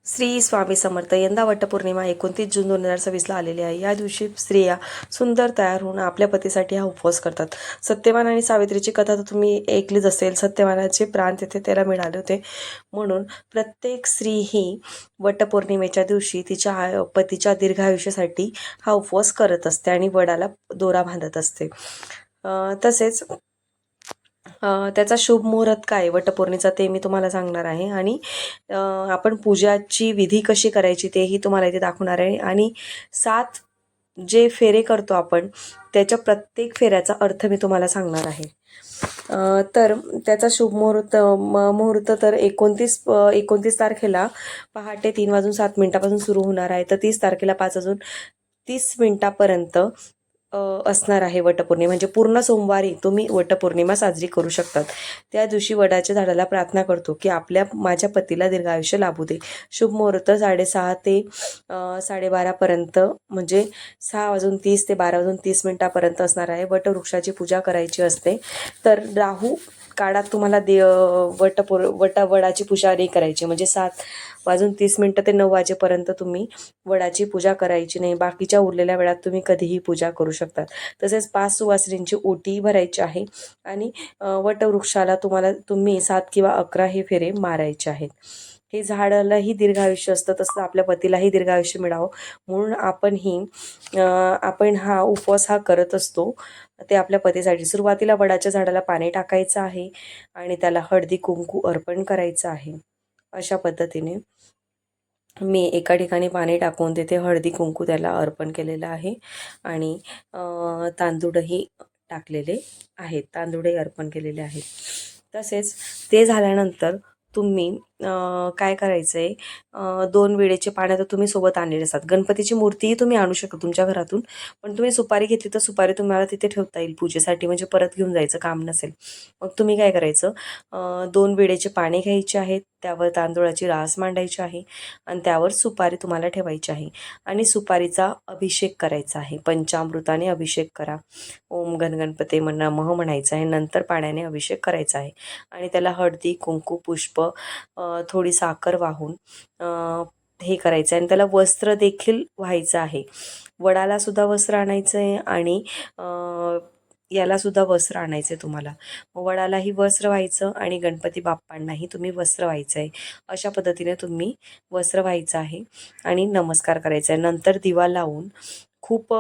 श्री स्वामी समर्थ. यंदा वटपौर्णिमा 29 जून 2026ला आलेली आहे. या दिवशी स्त्रिया सुंदर तयार होऊन आपल्या पतीसाठी हा उपवास करतात. सत्यवान आणि सावित्रीची कथा तर तुम्ही ऐकलीच असेल. सत्यवानाचे प्राण तिथे त्याला मिळाले होते, म्हणून प्रत्येक स्त्री ही वटपौर्णिमेच्या दिवशी तिच्या पतीच्या दीर्घायुष्यासाठी हा उपवास करत असते आणि वडाला दोरा बांधत असते. तसेच त्याचा शुभ मुहूर्त काय वटपौर्णिमेचा ते मी तुम्हाला सांगणार आहे. आणि आपण पूजाची विधी कशी करायची तेही तुम्हाला इथे दाखवणार आहे. आणि 7 जे फेरे करतो आपण, त्याच्या प्रत्येक फेऱ्याचा अर्थ मी तुम्हाला सांगणार आहे. तर त्याचा शुभ मुहूर्त तर 29 तारखेला पहाटे 3:07 सुरू होणार आहे. तर 30 तारखेला 5:30 असणार आहे वटपौर्णिमा. म्हणजे पूर्ण सोमवारी तुम्ही वटपौर्णिमा साजरी करू शकतात. त्या दिवशी वडाच्या झाडाला प्रार्थना करतो की माझ्या पतीला दीर्घायुष्य लाभू दे. शुभ मुहूर्त 6:30 ते 12:30 म्हणजे 6:30 ते 12:30 असणार आहे. वटवृक्षाची पूजा करायची असते. तर राहू काळात तुम्हाला वडाची पूजा नाही करायची. म्हणजे 7:30 ते 9 वाजेपर्यंत तुम्ही वडाची पूजा करायची नाही. बाकीच्या उरलेल्या वेळात तुम्ही कधीही पूजा करू शकतात. तसेच 5 सुवासिनींची ओटी भरायची आहे. आणि वटवृक्षाला तुम्ही 7 किंवा 11 हे फेरे मारायचे आहेत. हे झाडालाही दीर्घायुष्य असतं, तसं आपल्या पतीलाही दीर्घायुष्य मिळावं म्हणून आपण हा उपवास करत असतो. ते आपल्या पतीसाठी. सुरुवातीला वडाच्या झाडाला पाणी टाकायचं आहे आणि त्याला हळदी कुंकू अर्पण करायचं आहे. अशा पद्धतीने मी एका ठिकाणी पाणी टाकून तिथे हळदी कुंकू त्याला अर्पण केलेलं आहे. आणि तांदूळही टाकलेले आहेत, तांदूळही अर्पण केलेले आहेत. तसेच ते झाल्यानंतर तुम्ही काय करायचं आहे, 2 विडेचे पानं तर तुम्ही सोबत आणलेले असतात. गणपतीची मूर्तीही तुम्ही आणू शकता तुमच्या घरातून, पण तुम्ही सुपारी घेतली तर सुपारी तुम्हाला तिथे ठेवता येईल पूजेसाठी, म्हणजे परत घेऊन जायचं काम नसेल. मग तुम्ही काय करायचं, 2 विडेचे पाने घ्यायचे आहेत, त्यावर तांदूळाची रास मांडायची आहे आणि त्यावर सुपारी तुम्हाला ठेवायची आहे. आणि सुपारीचा अभिषेक करायचा आहे. पंचामृताने अभिषेक करा. ओम गणपते नमः म्हणायचं आहे. नंतर पाण्याने अभिषेक करायचा आहे. आणि त्याला हळदी कुंकू पुष्प थोडी साखर वाहून हे करायचं आहे. आणि त्याला वस्त्र देखील व्हायचं आहे. वडाला सुद्धा वस्त्र आणायचं आहे आणि याला सुद्धा वस्त्र आणायचं आहे तुम्हाला. वडालाही वस्त्र व्हायचं आणि गणपती बाप्पांनाही तुम्ही वस्त्र व्हायचं आहे. अशा पद्धतीने तुम्ही वस्त्र व्हायचं आहे आणि नमस्कार करायचा आहे. नंतर दिवा लावून, खूप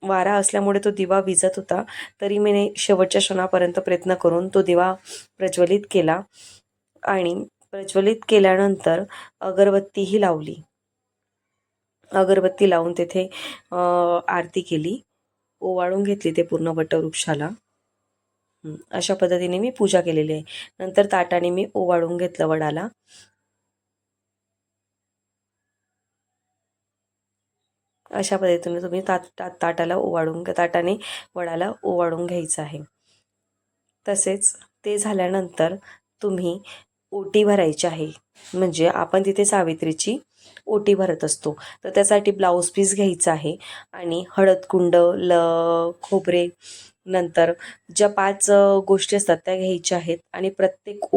वारा असल्यामुळे तो दिवा विझत होता, तरी मी शेवटच्या क्षणापर्यंत प्रयत्न करून तो दिवा प्रज्वलित केला. आणि प्रज्वलित केल्यानंतर अगरबत्तीही लावली. अगरबत्ती लावून तेथे आरती केली, ओवाळून घेतली ते पूर्ण वटवृक्षाला. अशा पद्धतीने मी पूजा केलेली आहे. नंतर ताटाने मी ओवाळून घेतलं वडाला. अशा पद्धतीने तुम्ही ताटाने वडाला ओवाळून घ्यायचं आहे. तसेच ते झाल्यानंतर तुम्ही ओटी भरायची आहे. म्हणजे आपण तिथे सावित्रीची ओटी भरत असतो. तर त्यासाठी ब्लाऊज पीस घ्यायचा आहे आणि हळद कुंड, खोबरे, नंतर ज्या 5 गोष्टी असतात त्या घ्यायच्या आहेत. आणि प्रत्येक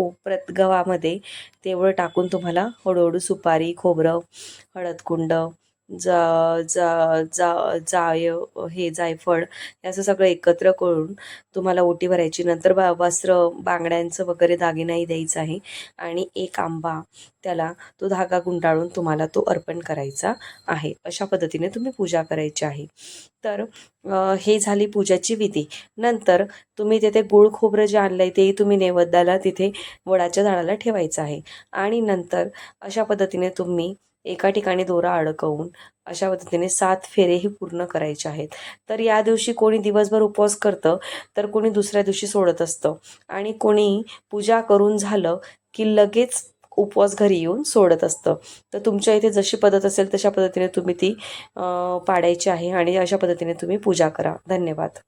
गव्हामध्ये तेवढं टाकून तुम्हाला हळूहळू सुपारी, खोबरं, हळद कुंड, जा जा जा जाय हे जायफळ हे असं सगळं एकत्र करून तुम्हाला ओटी भरायची. नंतर वस्त्र, बांगड्यांचं वगैरे दागिनाही द्यायचं आहे. आणि 1 आंबा, त्याला तो धागा गुंडाळून तुम्हाला तो अर्पण करायचा आहे. अशा पद्धतीने तुम्ही पूजा करायची आहे. तर हे झाली पूजाची विधी. नंतर तुम्ही तिथे गुळ खोबरं जे आणलंय तेही तुम्ही नैवेद्याला तिथे वडाच्या झाडाला ठेवायचं आहे. आणि नंतर अशा पद्धतीने तुम्ही एका ठिकाणी दोरा अडकवून अशा पद्धतीने 7 फेरेही पूर्ण करायचे आहेत. तर या दिवशी कोणी दिवसभर उपवास करतं, तर कोणी दुसऱ्या दिवशी सोडत असतं, आणि कोणी पूजा करून झालं की लगेच उपवास घरी येऊन सोडत असतं. तर तुमच्या इथे जशी पद्धत असेल तशा पद्धतीने तुम्ही ती पाडायची आहे आणि अशा पद्धतीने तुम्ही पूजा करा. धन्यवाद.